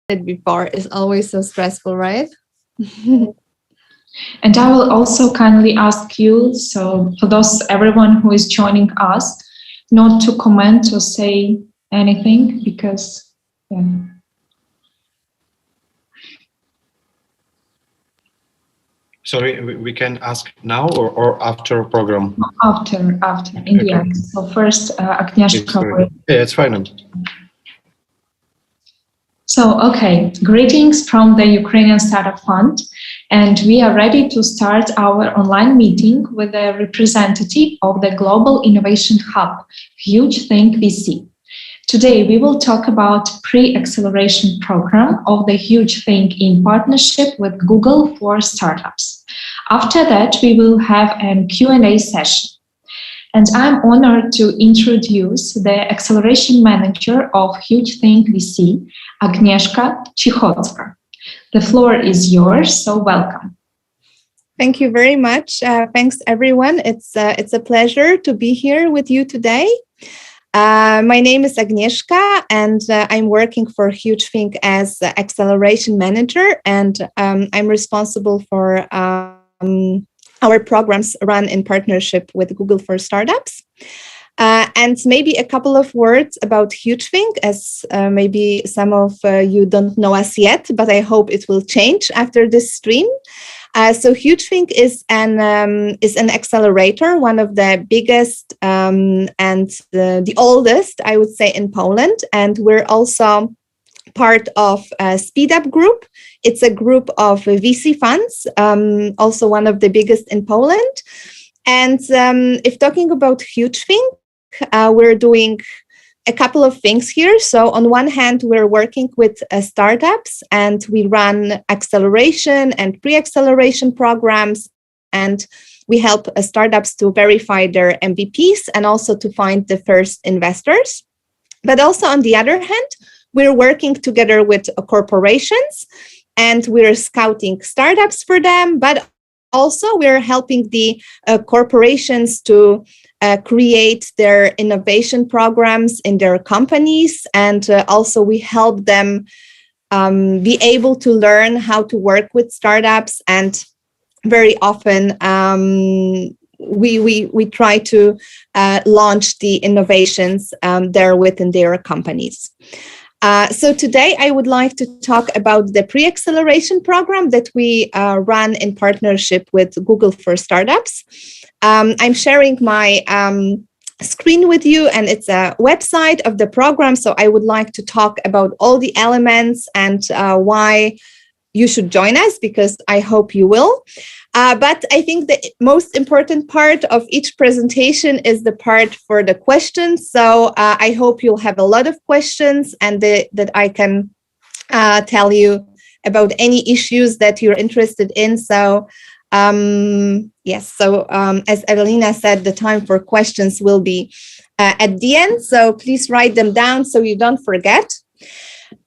before, is always so stressful, right? And I will also kindly ask you, so for everyone who is joining us, not to comment or say anything, because Sorry, we can ask now or after program? After, in the end. So first, Agnieszka. Yeah, it's fine. So, okay, greetings from the Ukrainian Startup Fund, and we are ready to start our online meeting with a representative of the Global Innovation Hub, Huge Think VC. Today, we will talk about pre-acceleration program of the Huge Think in partnership with Google for Startups. After that, we will have a Q&A session. And I'm honored to introduce the acceleration manager of Huge Think VC, Agnieszka Cichocka. The floor is yours, so welcome. Thank you very much. Thanks, everyone. It's a pleasure to be here with you today. My name is Agnieszka, and I'm working for Huge Think as acceleration manager, and I'm responsible for our programs run in partnership with Google for Startups. And maybe a couple of words about Huge Think, as maybe some of you don't know us yet, but I hope it will change after this stream. So Huge Think is an accelerator, one of the biggest and the oldest, I would say, in Poland. And we're also part of a Speed Up group. It's a group of VC funds, also one of the biggest in Poland. And if talking about Huge Think, we're doing a couple of things here. So on one hand, we're working with startups, and we run acceleration and pre-acceleration programs, and we help startups to verify their MVPs and also to find the first investors. But also on the other hand, we're working together with corporations, and we're scouting startups for them, but also we're helping the corporations to create their innovation programs in their companies, and also we help them be able to learn how to work with startups, and very often we try to launch the innovations there within their companies. So today I would like to talk about the pre-acceleration program that we run in partnership with Google for Startups. I'm sharing my screen with you, and it's a website of the program. So I would like to talk about all the elements and why you should join us, because I hope you will. But I think the most important part of each presentation is the part for the questions. So I hope you'll have a lot of questions, and that I can tell you about any issues that you're interested in. So yes, so as Evelina said, the time for questions will be at the end. So please write them down so you don't forget.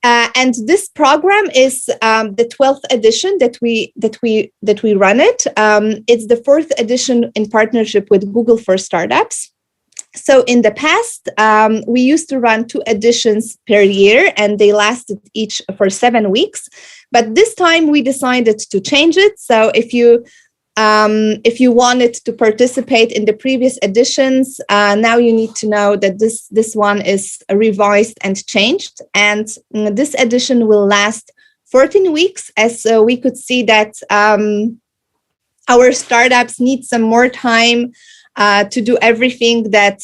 And this program is the 12th edition that we run it. It's the 4th edition in partnership with Google for Startups. So in the past, we used to run 2 editions per year, and they lasted each for 7 weeks. But this time we decided to change it. So if you wanted to participate in the previous editions, now you need to know that this one is revised and changed. And this edition will last 14 weeks, as we could see that our startups need some more time to do everything that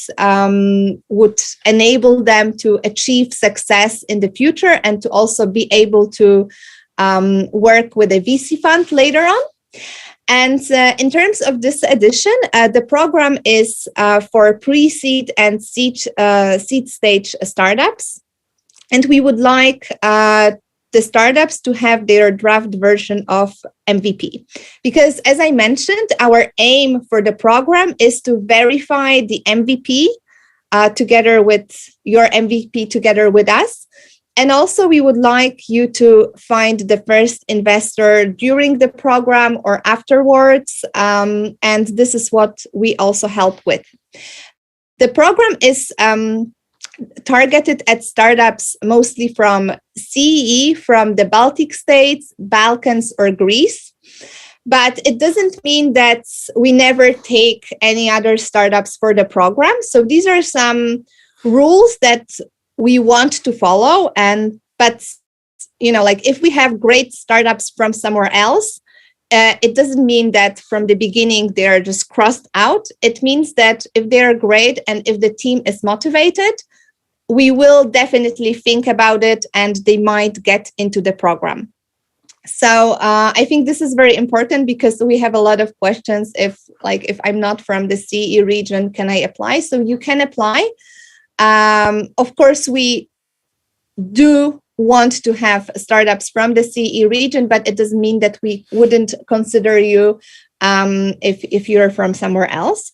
would enable them to achieve success in the future, and to also be able to work with a VC fund later on. And in terms of this edition, the program is for pre-seed and seed stage startups. And we would like the startups to have their draft version of MVP. Because as I mentioned, our aim for the program is to verify the MVP together with your MVP together with us. And also, we would like you to find the first investor during the program or afterwards. And this is what we also help with. The program is targeted at startups mostly from CEE, from the Baltic states, Balkans, or Greece. But it doesn't mean that we never take any other startups for the program. So these are some rules that we want to follow. But like if we have great startups from somewhere else, it doesn't mean that from the beginning they're just crossed out. It means that if they're great and if the team is motivated, we will definitely think about it and they might get into the program. So I think this is very important because we have a lot of questions. If I'm not from the CE region, can I apply? So you can apply. Of course, we do want to have startups from the CE region, but it doesn't mean that we wouldn't consider you if you're from somewhere else.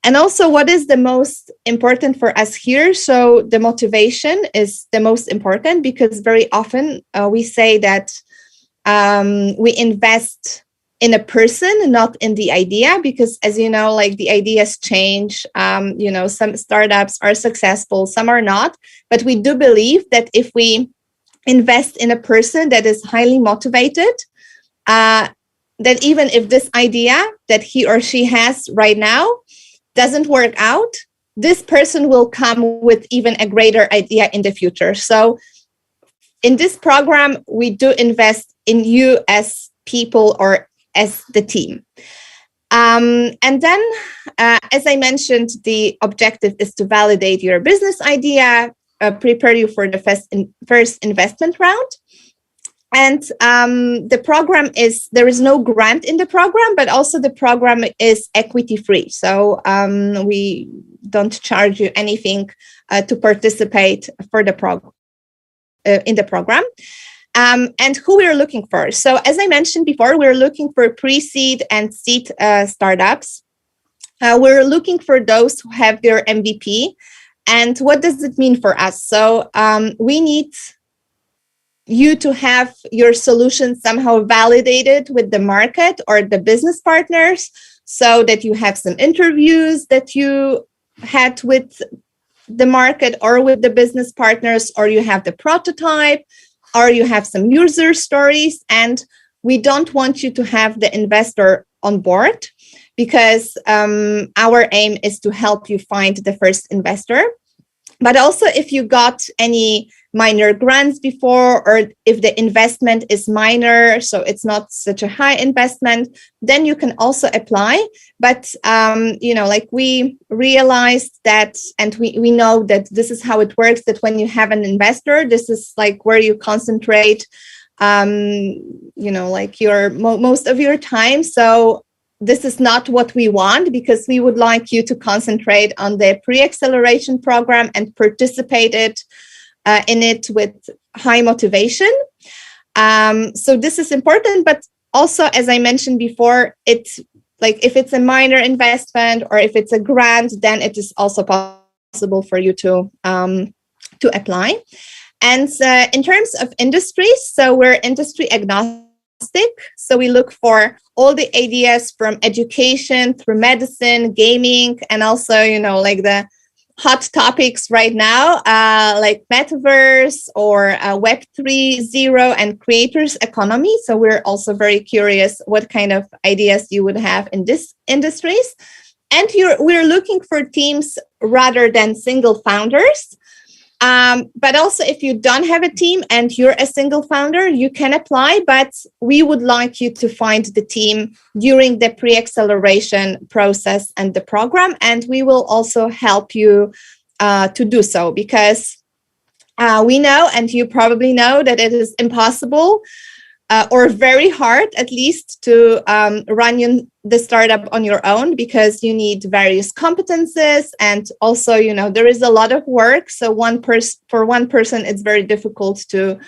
And also, what is the most important for us here? So the motivation is the most important because very often we say that we invest in a person, not in the idea, because as you know, like the ideas change. Some startups are successful, some are not. But we do believe that if we invest in a person that is highly motivated, that even if this idea that he or she has right now doesn't work out, this person will come with even a greater idea in the future. So in this program, we do invest in you as people or as the team. And then, as I mentioned, the objective is to validate your business idea, prepare you for the first investment round. And the program there is no grant in the program, but also the program is equity free. So we don't charge you anything to participate for the in the program. And who we're looking for. So as I mentioned before, we're looking for pre-seed and seed startups. We're looking for those who have their MVP. And what does it mean for us? So we need you to have your solution somehow validated with the market or the business partners, so that you have some interviews that you had with the market or with the business partners, or you have the prototype, or you have some user stories. And we don't want you to have the investor on board because our aim is to help you find the first investor. But also if you got any minor grants before, or if the investment is minor, so it's not such a high investment, then you can also apply. But, we realized that, and we know that this is how it works, that when you have an investor, this is like where you concentrate, your most of your time. So this is not what we want, because we would like you to concentrate on the pre-acceleration program and participate in it with high motivation. So this is important, but also, as I mentioned before, it's like if it's a minor investment or if it's a grant, then it is also possible for you to apply. And in terms of industries, so we're industry agnostic. So we look for all the ideas from education through medicine, gaming, and also, the hot topics right now, like metaverse or Web 3.0 and creators economy. So we're also very curious what kind of ideas you would have in these industries. And we're looking for teams rather than single founders. But also, if you don't have a team and you're a single founder, you can apply, but we would like you to find the team during the pre-acceleration process and the program. And we will also help you to do so, because we know, and you probably know, that it is impossible or very hard, at least, to run the startup on your own, because you need various competences. And also, there is a lot of work. So for one person, it's very difficult to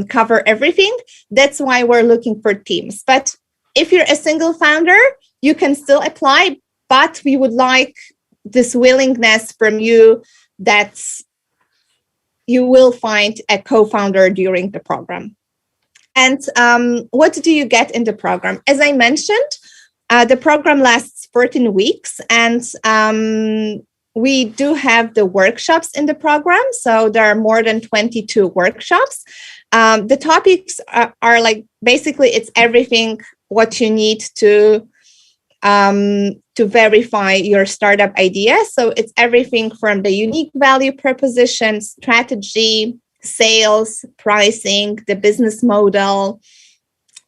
cover everything. That's why we're looking for teams. But if you're a single founder, you can still apply, but we would like this willingness from you that you will find a co-founder during the program. And what do you get in the program? As I mentioned, the program lasts 14 weeks, and we do have the workshops in the program. So there are more than 22 workshops. The topics are like, basically, it's everything what you need to verify your startup idea. So it's everything from the unique value proposition, strategy, sales, pricing, the business model,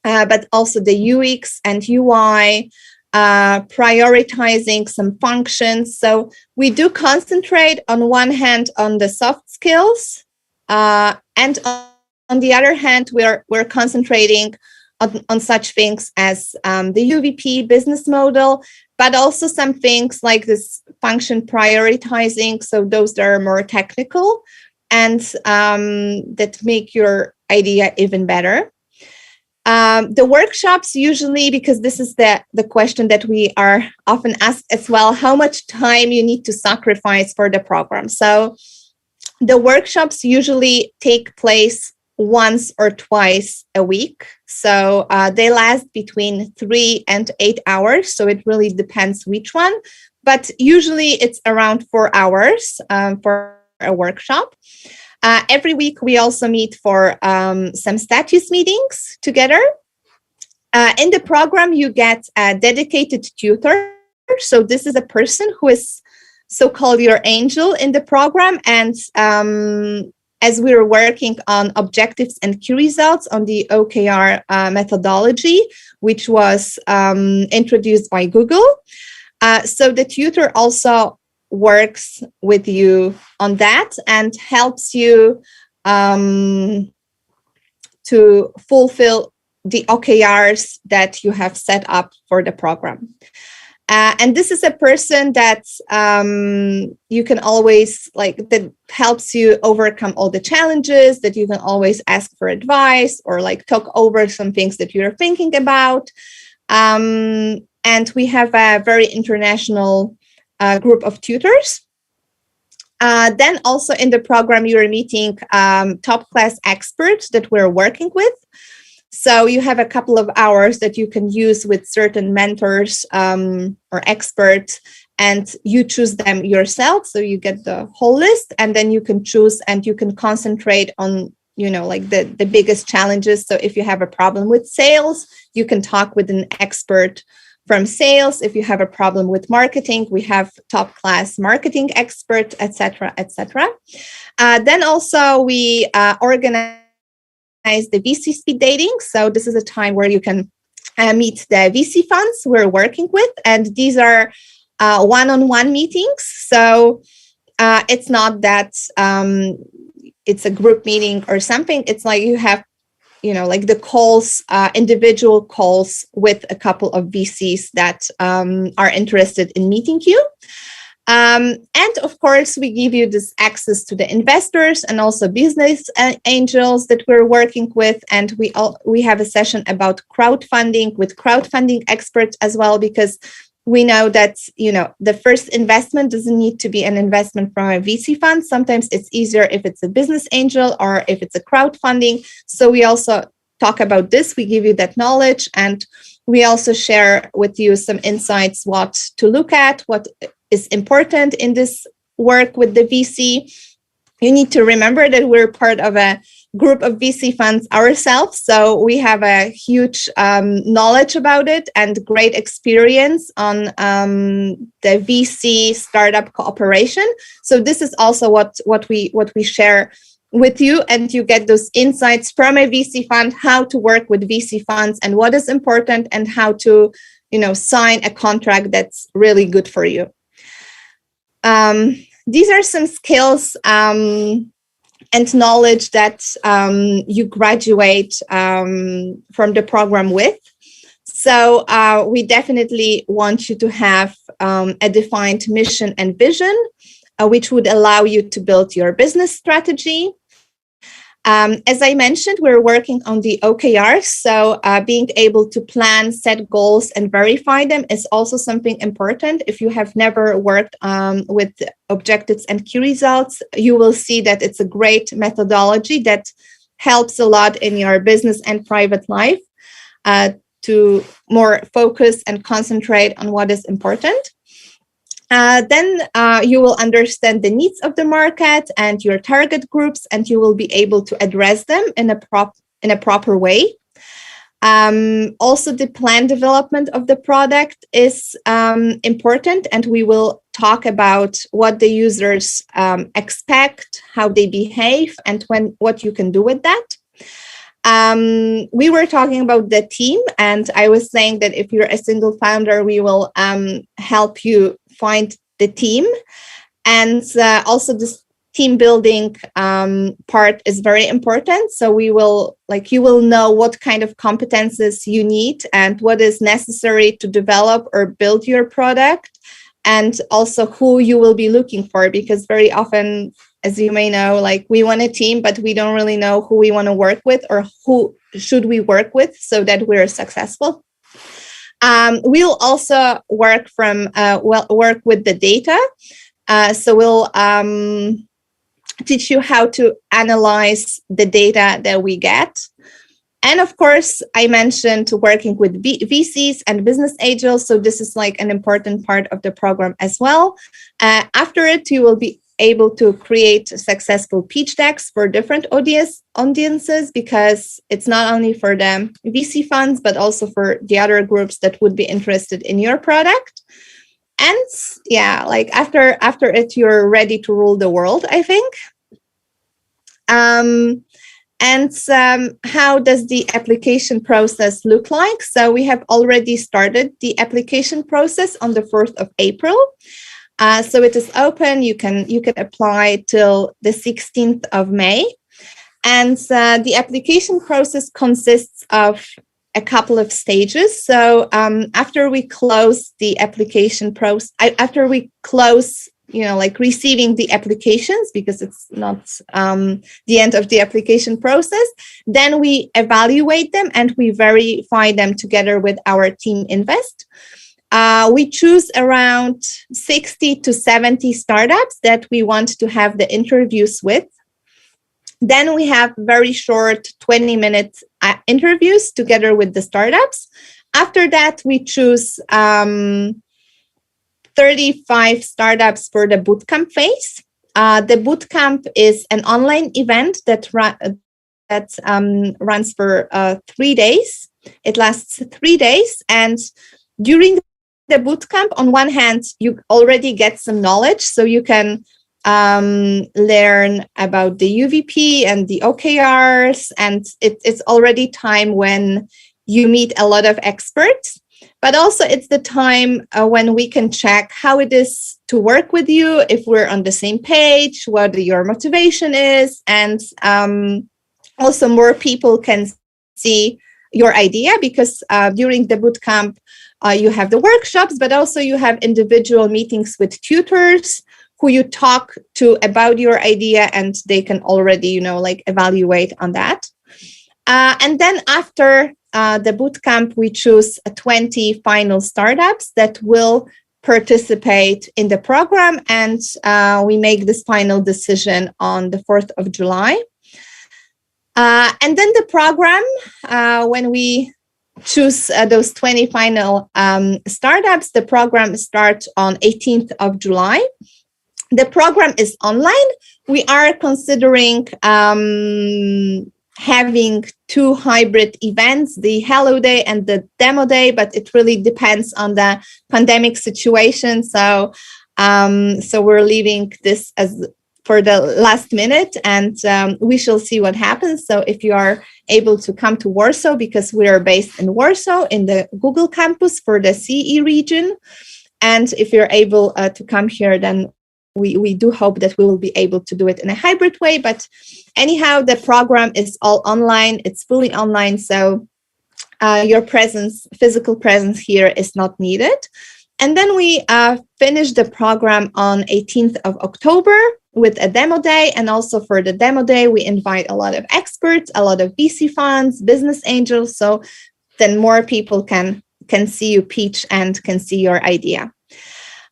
but also the UX and UI, prioritizing some functions. So we do concentrate on one hand on the soft skills, and on the other hand, we're concentrating on such things as the UVP business model, but also some things like this function prioritizing. So those that are more technical and that make your idea even better. The workshops usually, because this is the question that we are often asked as well, how much time you need to sacrifice for the program. So the workshops usually take place once or twice a week. So they last between 3 and 8 hours. So it really depends which one, but usually it's around 4 hours for a workshop. Every week, we also meet for some status meetings together. In the program, you get a dedicated tutor. So this is a person who is so-called your angel in the program. And as we are working on objectives and key results on the OKR methodology, which was introduced by Google. So the tutor also works with you on that and helps you to fulfill the OKRs that you have set up for the program. And this is a person that you can always, like, that helps you overcome all the challenges, that you can always ask for advice or like talk over some things that you're thinking about. And we have a very international group of tutors. Then also in the program, you're meeting top class experts that we're working with. So you have a couple of hours that you can use with certain mentors or experts, and you choose them yourself. So you get the whole list, and then you can choose and you can concentrate on, you know, like the biggest challenges. So if you have a problem with sales, you can talk with an expert from sales. If you have a problem with marketing, we have top class marketing expert, etc., etc. Then also we organize the VC speed dating. So this is a time where you can meet the VC funds we're working with, and these are one-on-one meetings. So it's not that it's a group meeting or something. It's like you have, you know, like the calls, individual calls with a couple of VCs that are interested in meeting you. And of course, we give you this access to the investors and also business angels that we're working with. And we have a session about crowdfunding with crowdfunding experts as well, because we know that, you know, the first investment doesn't need to be an investment from a VC fund. Sometimes it's easier if it's a business angel or if it's a crowdfunding. So we also talk about this. We give you that knowledge, and we also share with you some insights, what to look at, what is important in this work with the VC. You need to remember that we're part of a group of VC funds ourselves. So we have a huge knowledge about it and great experience on the VC startup cooperation. So this is also what we share with you, and you get those insights from a VC fund, how to work with VC funds and what is important, and how to, you know, sign a contract that's really good for you. These are some skills and knowledge that you graduate from the program with. So we definitely want you to have a defined mission and vision, which would allow you to build your business strategy. As I mentioned, we're working on the OKRs. So being able to plan, set goals, and verify them is also something important. If you have never worked with objectives and key results, you will see that it's a great methodology that helps a lot in your business and private life to more focus and concentrate on what is important. Then you will understand the needs of the market and your target groups, and you will be able to address them in a proper way. Also, the plan development of the product is important, and we will talk about what the users expect, how they behave, and what you can do with that. We were talking about the team, and I was saying that if you're a single founder, we will help you find the team. And also this team building part is very important. So you will know what kind of competences you need and what is necessary to develop or build your product, and also who you will be looking for, because very often, as you may know, we want a team, but we don't really know who we want to work with or who should we work with so that we're successful. We'll also work with the data. So we'll teach you how to analyze the data that we get. And of course, I mentioned working with VCs and business angels. So this is an important part of the program as well. After it, you will be able to create successful pitch decks for different audiences, because it's not only for the VC funds, but also for the other groups that would be interested in your product. And yeah, after it, you're ready to rule the world, I think. And how does the application process look like? So we have already started the application process on the 4th of April. So it is open. You can apply till the 16th of May. And the application process consists of a couple of stages. So after we close the application process, after we close, receiving the applications, because it's not the end of the application process, then we evaluate them and we verify them together with our team Invest. We choose around 60 to 70 startups that we want to have the interviews with. Then we have very short 20-minute interviews together with the startups. After that, we choose 35 startups for the Bootcamp Phase. The Bootcamp is an online event that runs for 3 days. It lasts 3 days. And during the Bootcamp, on one hand, you already get some knowledge. So you can learn about the UVP and the OKRs. And it's already time when you meet a lot of experts. But also it's the time when we can check how it is to work with you, if we're on the same page, what your motivation is. And also more people can see your idea, because during the bootcamp, you have the workshops, but also you have individual meetings with tutors who you talk to about your idea, and they can already, evaluate on that. And then after the bootcamp, we choose 20 final startups that will participate in the program, and we make this final decision on the 4th of July. And then the program, when we choose those 20 final startups, the program starts on 18th of July. The program is online. We are considering having 2 hybrid events, the Hello Day and the Demo Day, but it really depends on the pandemic situation. So we're leaving this as for the last minute, and we shall see what happens. So if you are able to come to Warsaw, because we are based in Warsaw in the Google campus for the CE region, and if you're able to come here, then we do hope that we will be able to do it in a hybrid way. But anyhow, the program is all online. It's fully online. So your physical presence here is not needed. And then we finish the program on 18th of October with a demo day. And also for the demo day, we invite a lot of experts, a lot of VC funds, business angels. So then more people can see you pitch and can see your idea.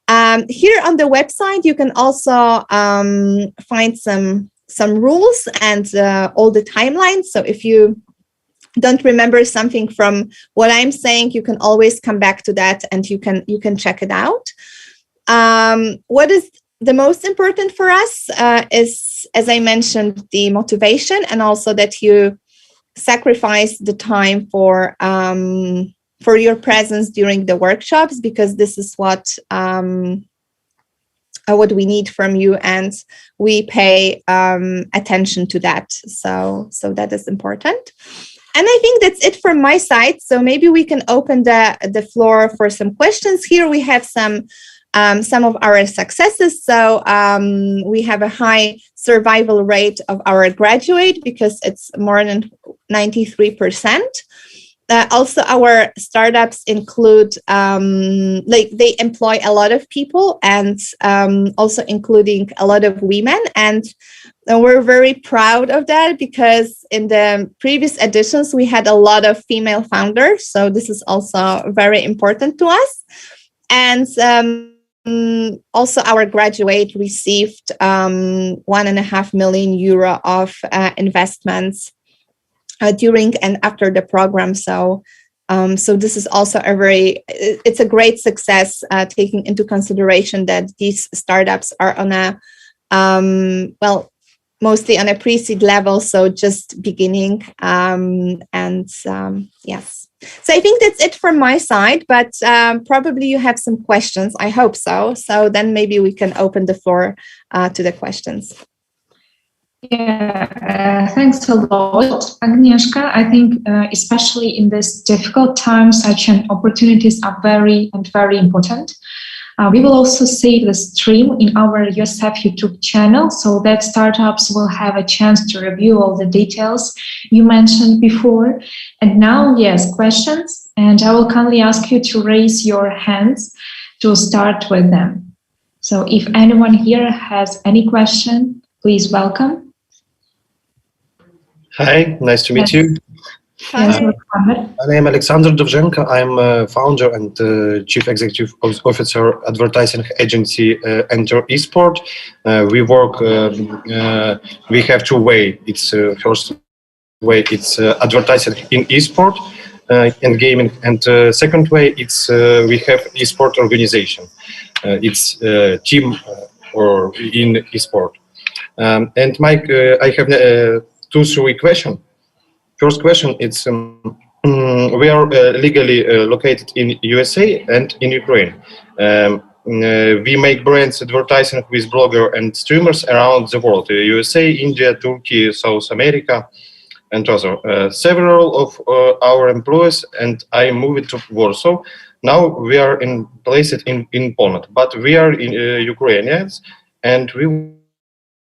Here on the website, you can also find some rules and all the timelines. So if you don't remember something from what I'm saying, you can always come back to that and you can check it out. What is the most important for us is, as I mentioned, the motivation, and also that you sacrifice the time for your presence during the workshops, because this is what we need from you, and we pay attention to that. So that is important. And I think that's it from my side. So maybe we can open the floor for some questions. Here we have some of our successes. So we have a high survival rate of our graduate, because it's more than 93%. Also, our startups include, they employ a lot of people, and also including a lot of women. And we're very proud of that, because in the previous editions, we had a lot of female founders. So this is also very important to us. And also, our graduate received €1.5 million of investments during and after the program. So this is also it's a great success, taking into consideration that these startups are on a, mostly on a pre-seed level, so just beginning. Yes. So I think that's it from my side, but probably you have some questions. I hope so. So then maybe we can open the floor to the questions. Yeah, thanks a lot, Agnieszka. I think especially in this difficult time, such an opportunities are very important. We will also save the stream in our USF YouTube channel, so that startups will have a chance to review all the details you mentioned before. And now, yes, questions. And I will kindly ask you to raise your hands to start with them. So if anyone here has any question, please welcome. Hi, nice to meet you. Yes, My name is Alexander Dovzhenko. I'm a founder and Chief Executive Officer Advertising Agency Enter Esport. We work, we have two ways. It's first way, it's advertising in esport and gaming. And second way, it's we have esport organization. It's team or in esport. And Mike, I have 2-3 questions. First question, it's we are legally located in USA and in Ukraine. We make brands advertising with bloggers and streamers around the world, USA, India, Turkey, South America, and other. Several of our employees and I moved to Warsaw. Now we are placed in Poland, but we are Ukrainians and we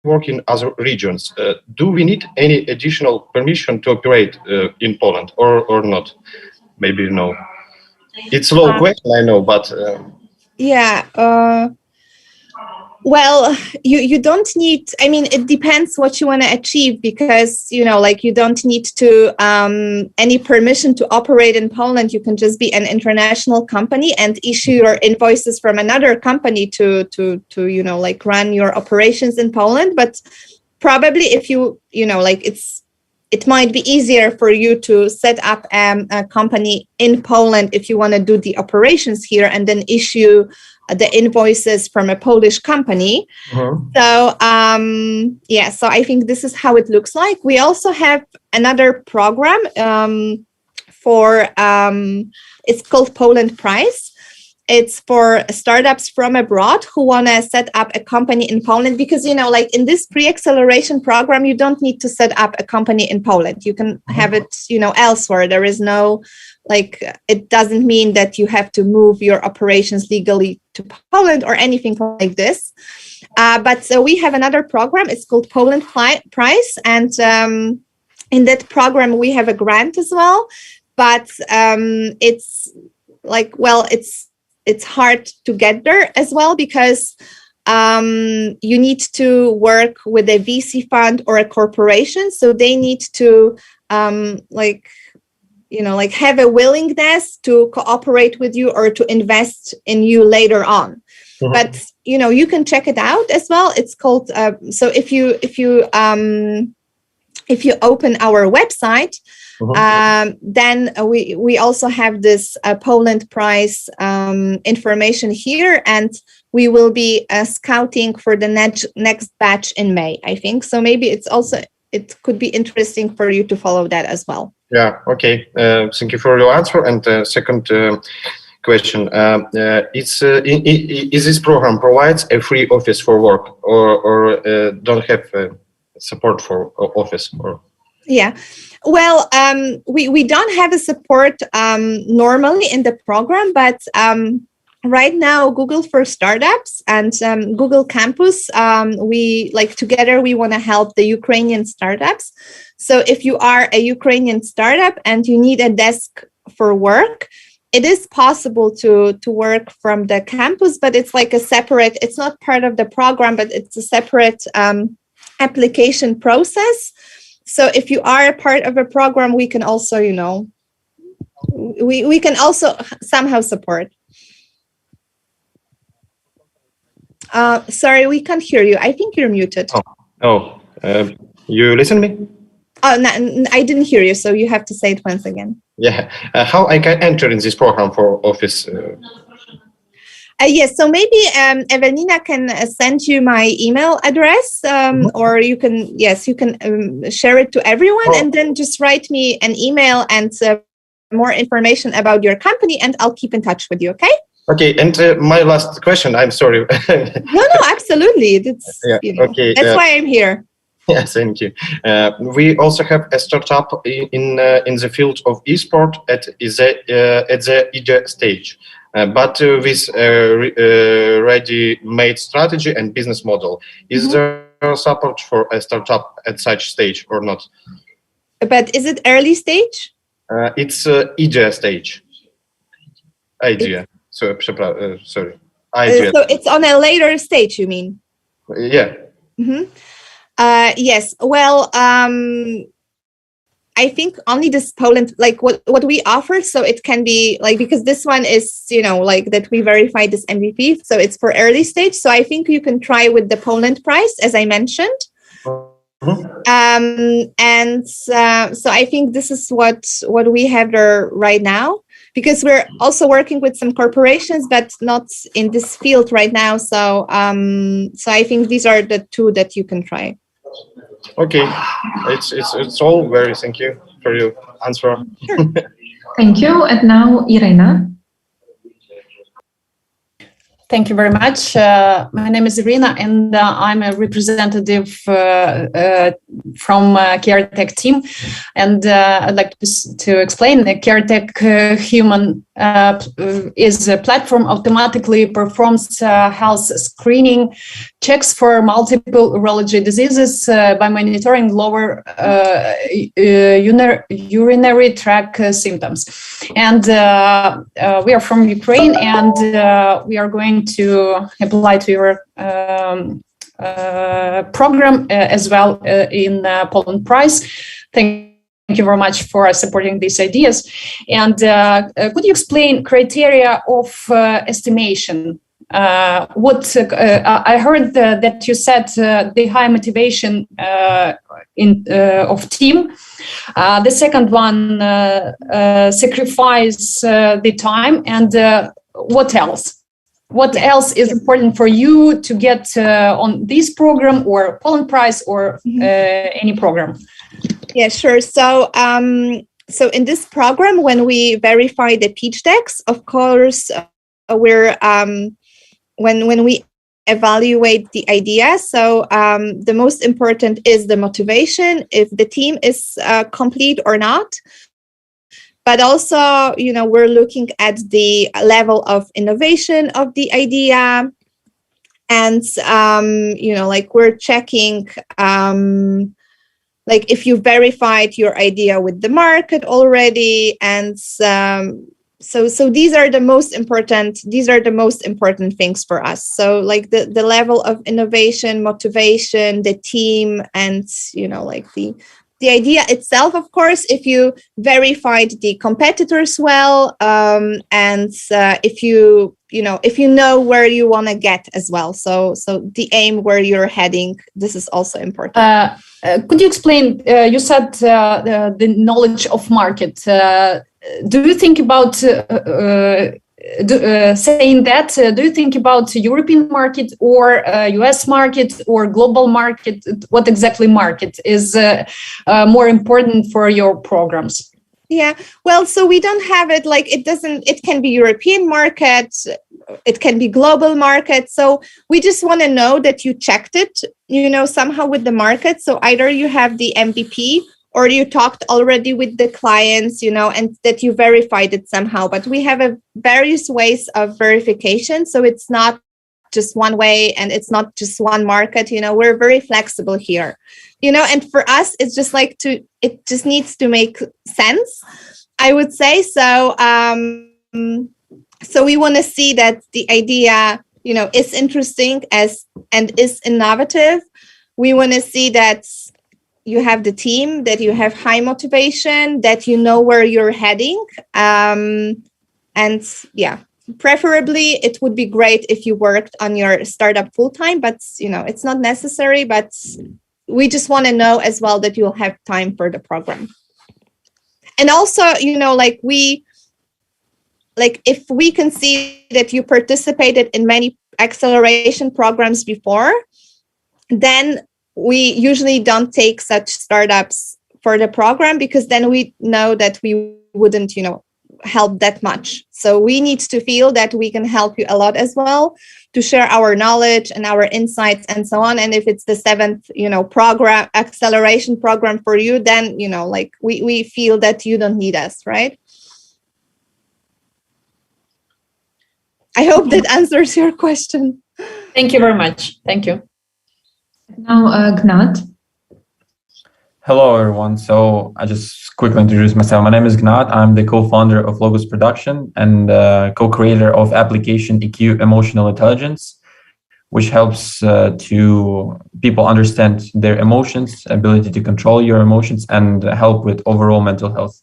work in other regions. Do we need any additional permission to operate in Poland or not? Maybe no. It's a low question, I know, but... Yeah. Well, you don't need, I mean, it depends what you want to achieve, because, you don't need to any permission to operate in Poland. You can just be an international company and issue your invoices from another company to run your operations in Poland. But probably if it might be easier for you to set up a company in Poland if you want to do the operations here and then issue the invoices from a Polish company. Uh-huh. So, so I think this is how it looks like. We also have another program it's called Poland Prize. It's for startups from abroad who want to set up a company in Poland, because, in this pre-acceleration program, you don't need to set up a company in Poland. You can have it, elsewhere. There is no, it doesn't mean that you have to move your operations legally to Poland or anything like this. But we have another program. It's called Poland Prize. And in that program, we have a grant as well. But it's hard to get there as well, because you need to work with a VC fund or a corporation. So they need to have a willingness to cooperate with you or to invest in you later on. Mm-hmm. But you can check it out as well. It's called so if you open our website, then we also have this Poland Prize information here, and we will be scouting for the next batch in May, I think. So maybe it could be interesting for you to follow that as well. Yeah, okay. Thank you for your answer. And second question, is this program provides a free office for work or don't have support for office? Or? Yeah, well, we don't have a support normally in the program, but right now, Google for Startups and Google Campus, we together we want to help the Ukrainian startups. So if you are a Ukrainian startup and you need a desk for work, it is possible to work from the campus, but it's like a separate, it's not part of the program, but it's a separate application process. So if you are a part of a program, we can also, we can also somehow support. Sorry, we can't hear you. I think you're muted. You listen to me? Oh, no, I didn't hear you, so you have to say it once again. Yeah, how I can enter in this program for office? Yes, so maybe Evelina can send you my email address, or you can, share it to everyone, and then just write me an email and more information about your company, and I'll keep in touch with you, okay? Okay, and my last question, I'm sorry. No, absolutely. That's, okay, that's why I'm here. Yes, thank you. We also have a startup in the field of esport at the idea stage, but with ready-made strategy and business model. Is there support for a startup at such stage or not? But is it early stage? It's idea stage. Idea. Sorry. Idea. So it's on a later stage, you mean? Yeah. Yes. Well, I think only this Poland, like what we offer. So it can be like, because this one is, that we verified this MVP. So it's for early stage. So I think you can try with the Poland price, as I mentioned. And so I think this is what we have there right now, because we're also working with some corporations, but not in this field right now. So so I think these are the two that you can try. Okay, it's all. Very thank you for your answer. Sure. Thank you. And now Irina. Thank you very much. My name is Irina, and I'm a representative from CareTech team. And I'd like to explain the CareTech Human is a platform automatically performs health screening checks for multiple urology diseases by monitoring lower urinary tract symptoms. And we are from Ukraine, and we are going to apply to your program as well in Poland Prize. Thank you very much for supporting these ideas. And could you explain criteria of estimation? I heard that you said the high motivation of team. The second one, sacrifice the time, and what else? What else is important for you to get on this program or Poland Prize or any program? Yeah, sure. So, so in this program, when we verify the pitch decks, of course, we're when we evaluate the idea. So the most important is the motivation, if the team is complete or not. But also, we're looking at the level of innovation of the idea. And, like we're checking, like if you verified your idea with the market already. And so these are the most important things for us. So like the level of innovation, motivation, the team, and, like the idea itself, of course, if you verified the competitors well, and if you know where you want to get as well. So the aim where you're heading, this is also important. Could you explain, you said the knowledge of market. Do you think about saying that, do you think about European market or US market or global market? What exactly market is more important for your programs? Yeah, well, so we don't have it like it can be European market, it can be global market. So we just want to know that you checked it, somehow with the market. So either you have the MVP or you talked already with the clients, and that you verified it somehow. But we have various ways of verification. So it's not just one way and it's not just one market. We're very flexible here, and for us, it's just it just needs to make sense, I would say. So, so we want to see that the idea, is interesting and is innovative. We want to see that you have the team, that you have high motivation, that you know where you're heading. And yeah, preferably it would be great if you worked on your startup full time, but it's not necessary, but we just want to know as well that you'll have time for the program. And also, if we can see that you participated in many acceleration programs before, then we usually don't take such startups for the program, because then we know that we wouldn't, help that much. So we need to feel that we can help you a lot as well, to share our knowledge and our insights and so on. And if it's the 7th, program, acceleration program for you, then, we feel that you don't need us, right? I hope that answers your question. Thank you very much. Thank you. Now, Gnat. Hello, everyone. So I just quickly introduce myself. My name is Gnat. I'm the co-founder of Logos Production and co-creator of application EQ Emotional Intelligence, which helps to people understand their emotions, ability to control your emotions, and help with overall mental health,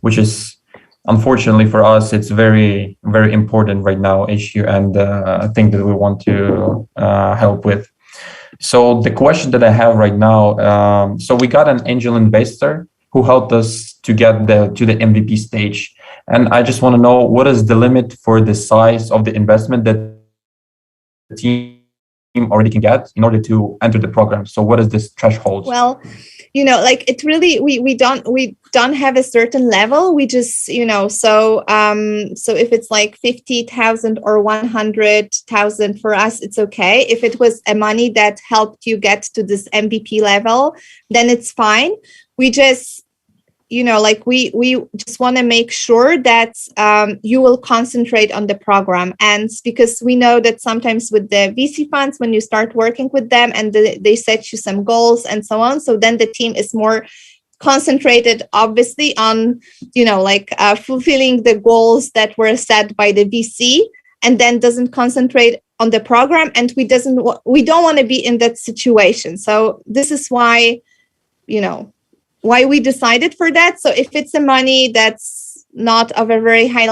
which is, unfortunately for us, it's very, very important right now issue, and a thing that we want to help with. So the question that I have right now, so we got an angel investor who helped us to get to the MVP stage. And I just want to know, what is the limit for the size of the investment that the team already can get in order to enter the program? So what is this threshold? Well, it really, we don't have a certain level. We just, so if it's like 50,000 or 100,000 for us, it's okay. If it was a money that helped you get to this MVP level, then it's fine. We just, we just want to make sure that you will concentrate on the program. And because we know that sometimes with the VC funds, when you start working with them and they set you some goals and so on, so then the team is more concentrated, obviously, on, fulfilling the goals that were set by the VC, and then doesn't concentrate on the program. And we don't want to be in that situation. So this is why, why we decided for that. So if it's a money that's not of a very high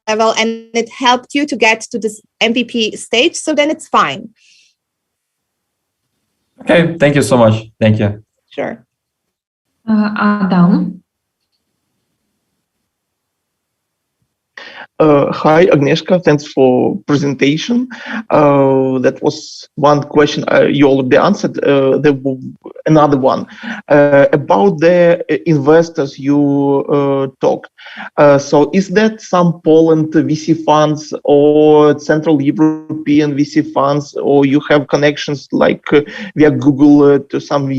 level and it helped you to get to this MVP stage, so then it's fine. Okay, thank you so much. Thank you. Sure. Adam. Hi, Agnieszka. Thanks for presentation. That was one question you already answered. There was another one about the investors you talked. So is that some Poland VC funds or Central European VC funds, or you have connections like via Google to some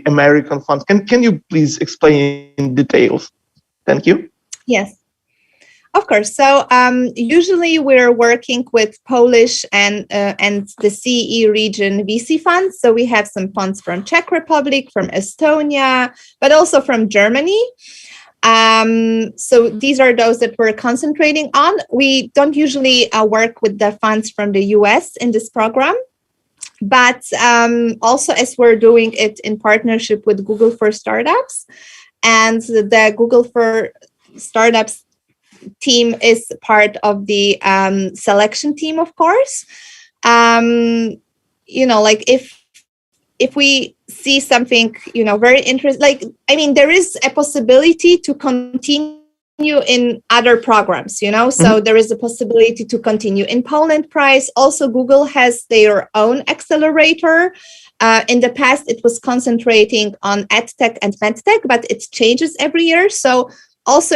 American funds? Can you please explain in details? Thank you. Yes. Of course. So usually we're working with Polish and the CE region VC funds. So we have some funds from Czech Republic, from Estonia, but also from Germany. So these are those that we're concentrating on. We don't usually work with the funds from the US in this program. But also, as we're doing it in partnership with Google for Startups, and the Google for Startups team is part of the selection team, of course. If we see something, very interesting, there is a possibility to continue in other programs, so there is a possibility to continue in Poland Prize. Also, Google has their own accelerator. In the past, it was concentrating on EdTech and MedTech, but it changes every year. So also,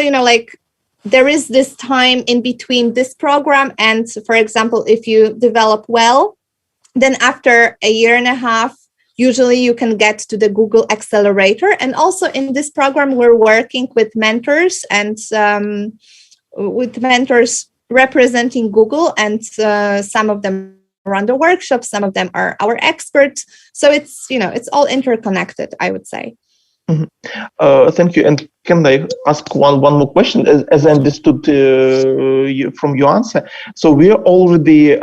there is this time in between this program and, for example, if you develop well, then after a year and a half, usually you can get to the Google Accelerator. And also in this program, we're working with mentors and with mentors representing Google, and some of them run the workshops, some of them are our experts. So it's, it's all interconnected, I would say. Thank you. And can I ask one more question? As I understood from your answer, so we are already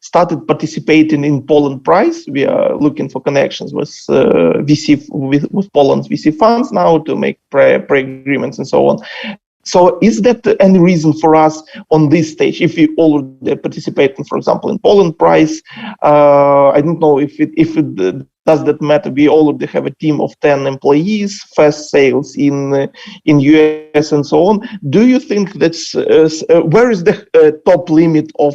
started participating in Poland Prize. We are looking for connections with VC with Poland's VC funds now to make pre-agreements and so on. So is that any reason for us on this stage, if we already participate, for example, in Poland Prize? I don't know if it does that matter. We already have a team of 10 employees, fast sales in US and so on. Do you think that's where is the top limit of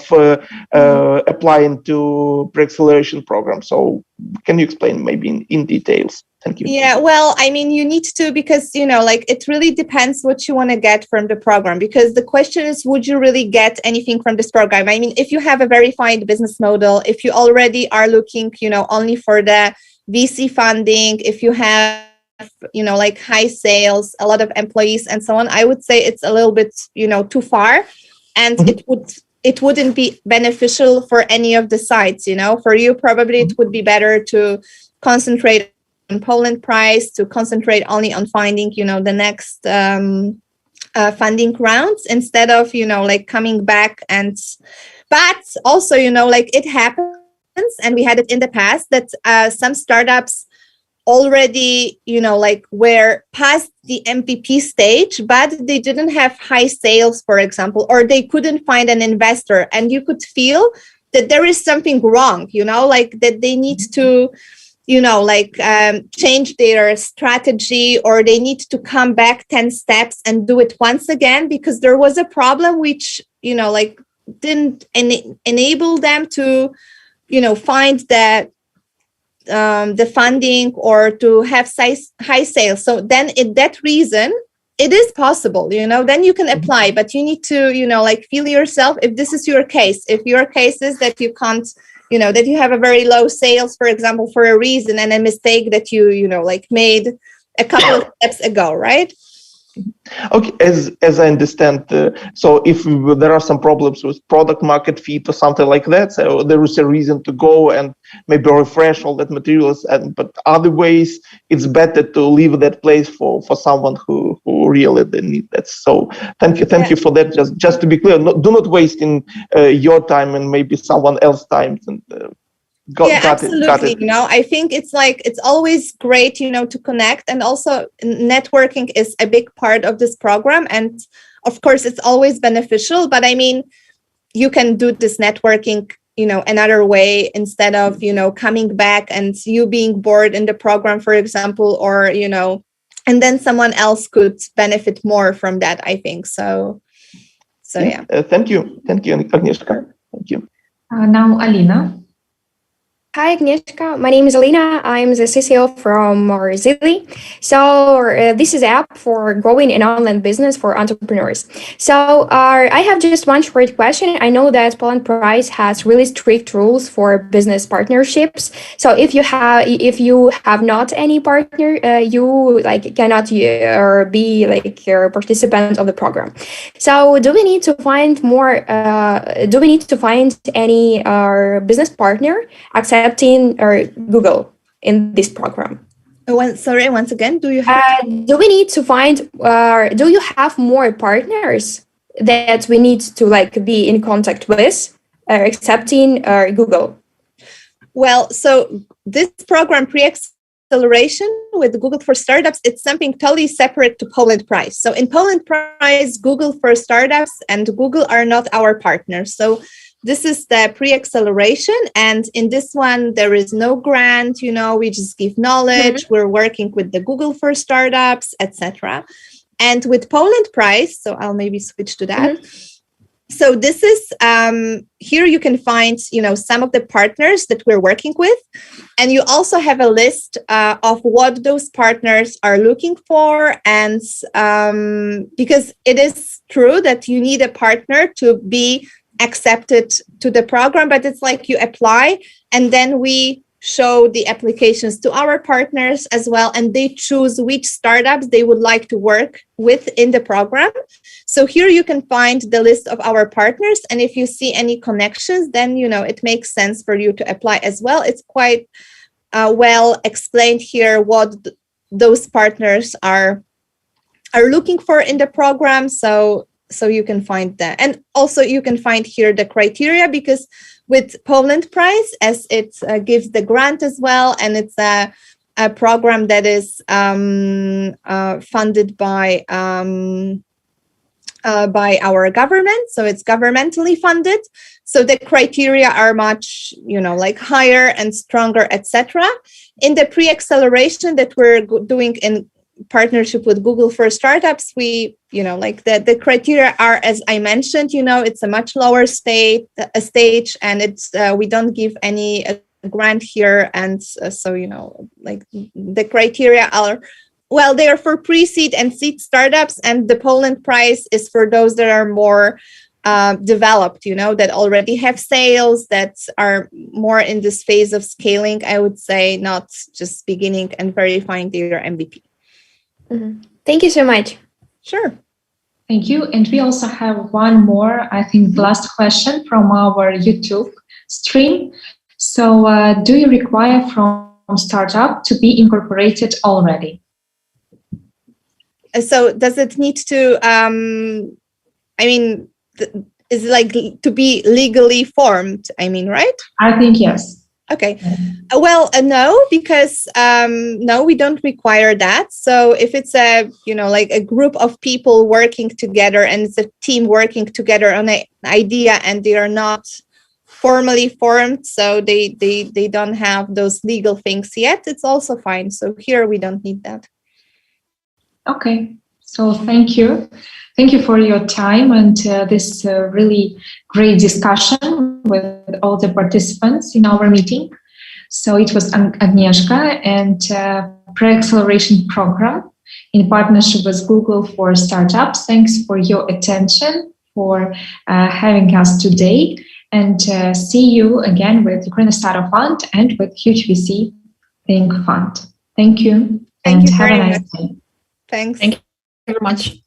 applying to pre-acceleration program? So can you explain maybe in details? Thank you. Yeah, well, I mean, you need to, because, it really depends what you want to get from the program, because the question is, would you really get anything from this program? I mean, if you have a verified business model, if you already are looking, only for the VC funding, if you have, high sales, a lot of employees and so on, I would say it's a little bit, too far. And it wouldn't be beneficial for any of the sides, For you, probably it would be better to concentrate on Poland Prize, to concentrate only on finding, the next funding rounds instead of, coming back. But also, it happens, and we had it in the past, that some startups already, were past the MVP stage, but they didn't have high sales, for example, or they couldn't find an investor. And you could feel that there is something wrong, that they need to change their strategy, or they need to come back 10 steps and do it once again, because there was a problem which, didn't enable them to, find the funding or to have high sales. So then that reason, it is possible, then you can apply, but you need to, feel yourself if this is your case. If your case is that you can't, that you have a very low sales, for example, for a reason and a mistake that you, made a couple of steps ago, right? Okay, as I understand, so if there are some problems with product market fit or something like that, so there is a reason to go and maybe refresh all that materials. But other ways, it's better to leave that place for someone who really need that. So thank you for that. Just to be clear, do not waste your time and maybe someone else's time. And, absolutely. I think it's always great, to connect, and also networking is a big part of this program. And of course, it's always beneficial, but I mean, you can do this networking, another way, instead of, coming back and you being bored in the program, for example, or, and then someone else could benefit more from that, I think. So yeah. Thank you, Agnieszka. Thank you. Now, Alina. Hi, Agnieszka. My name is Alina. I'm the CCO from Zili. So this is an app for growing an online business for entrepreneurs. So I have just one short question. I know that Poland Prize has really strict rules for business partnerships. So if you have not any partner, you cannot be a participant of the program. So do we need to find more? Do we need to find any business partner accepting Google in this program? Once again, do we need to find, do you have more partners that we need to be in contact with, accepting Google? Well, so this program, Pre-Acceleration with Google for Startups, it's something totally separate to Poland Prize. So in Poland Prize, Google for Startups and Google are not our partners. So this is the pre-acceleration, and in this one, there is no grant, we just give knowledge. We're working with the Google for Startups, etc. And with Poland Prize, so I'll maybe switch to that. So this is, here you can find, some of the partners that we're working with. And you also have a list of what those partners are looking for. And because it is true that you need a partner to be accepted to the program, but it's like you apply and then we show the applications to our partners as well, and they choose which startups they would like to work with in the program. So here you can find the list of our partners, and if you see any connections, then it makes sense for you to apply as well. It's quite well explained here what those partners are looking for in the program, so you can find that. And also you can find here the criteria, because with Poland Prize, as it gives the grant as well, and it's a program that is funded by our government, so it's governmentally funded. So the criteria are much, higher and stronger, etc. In the pre-acceleration that we're doing in partnership with Google for Startups, we, the criteria are, as I mentioned, it's a much lower stage, and it's we don't give any grant here, and so the criteria are, well, they are for pre-seed and seed startups, and the Poland Prize is for those that are more developed, that already have sales, that are more in this phase of scaling, I would say, not just beginning and verifying their MVP. Thank you so much. Sure. Thank you. And we also have one more, I think, last question from our YouTube stream. So do you require from startup to be incorporated already? So does it need to, is it like to be legally formed? Right? I think yes. Okay. Well, no, because no, we don't require that. So if it's a group of people working together, and it's a team working together on an idea, and they are not formally formed, so they don't have those legal things yet, it's also fine. So here we don't need that. Okay. So thank you. Thank you for your time and this really great discussion with all the participants in our meeting. So it was Agnieszka and pre-acceleration program in partnership with Google for Startups. Thanks for your attention, for having us today, and see you again with Ukrainian Startup Fund and with Huge VC Think Fund. Thank you. Thank you have very a nice much. day. Thanks. Thank you very much.